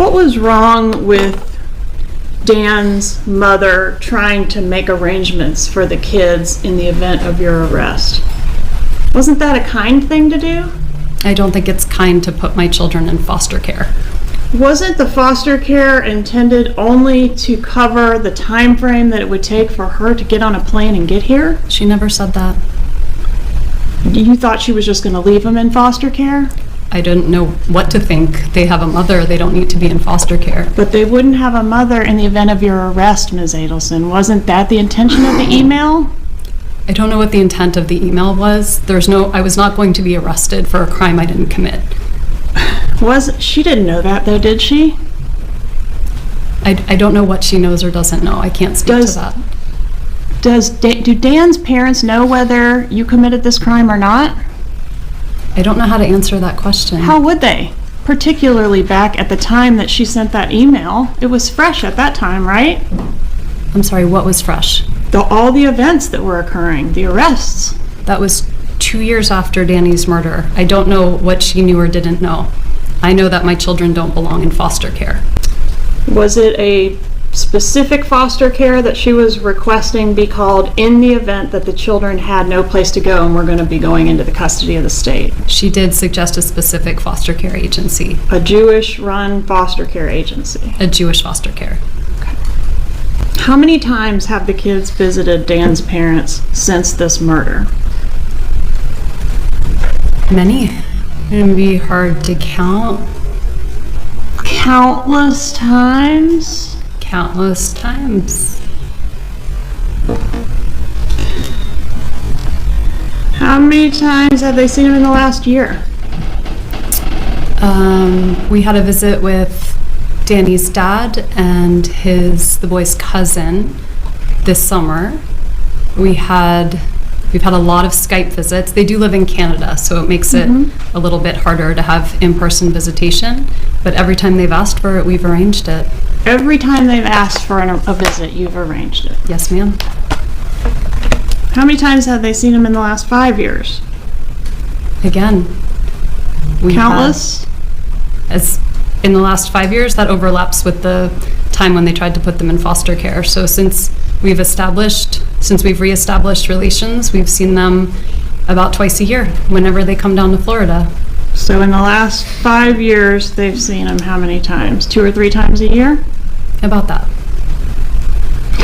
What was wrong with Dan's mother trying to make arrangements for the kids in the event of your arrest? Wasn't that a kind thing to do? I don't think it's kind to put my children in foster care. Wasn't the foster care intended only to cover the time frame that it would take for her to get on a plane and get here? She never said that. You thought she was just going to leave them in foster care? I didn't know what to think. They have a mother. They don't need to be in foster care. But they wouldn't have a mother in the event of your arrest, Ms. Adelson. Wasn't that the intention of the email? I don't know what the intent of the email was. I was not going to be arrested for a crime I didn't commit. She didn't know that though, did she? I don't know what she knows or doesn't know. I can't speak to that. Do Dan's parents know whether you committed this crime or not? I don't know how to answer that question. How would they? Particularly back at the time that she sent that email. It was fresh at that time, right? I'm sorry, what was fresh? All the events that were occurring, the arrests. That was 2 years after Danny's murder. I don't know what she knew or didn't know. I know that my children don't belong in foster care. Was it a specific foster care that she was requesting be called in the event that the children had no place to go and were going to be going into the custody of the state? She did suggest a specific foster care agency. A Jewish-run foster care agency? A Jewish foster care. Okay. How many times have the kids visited Dan's parents since this murder? Many. It would be hard to count. Countless times? Countless times. How many times have they seen him in the last year? We had a visit with Danny's dad and the boy's cousin this summer. We've had a lot of Skype visits. They do live in Canada, so it makes it a little bit harder to have in-person visitation. But every time they've asked for it, we've arranged it. Every time they've asked for a visit, you've arranged it? Yes, ma'am. How many times have they seen him in the last 5 years? Again. Countless? As in the last 5 years, that overlaps with the time when they tried to put them in foster care. So since we've reestablished relations, we've seen them about twice a year whenever they come down to Florida. So in the last 5 years, they've seen him how many times? 2 or 3 times a year? About that.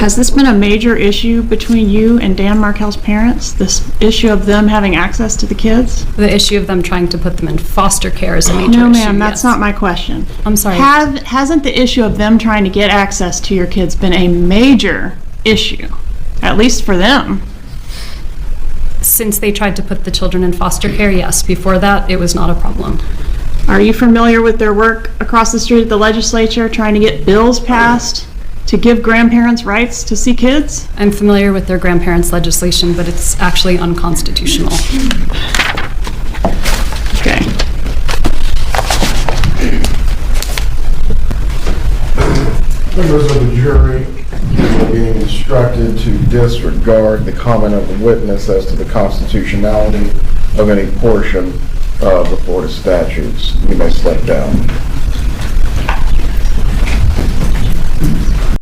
Has this been a major issue between you and Dan Markel's parents? This issue of them having access to the kids? The issue of them trying to put them in foster care is a major issue. No, ma'am, that's not my question. I'm sorry. Hasn't the issue of them trying to get access to your kids been a major issue, at least for them? Since they tried to put the children in foster care, yes. Before that, it was not a problem. Are you familiar with their work across the street at the legislature trying to get bills passed to give grandparents rights to see kids? I'm familiar with their grandparents' legislation, but it's actually unconstitutional. Okay. Members of the jury are being instructed to disregard the comment of the witness as to the constitutionality of any portion of the Florida statutes. You may step down.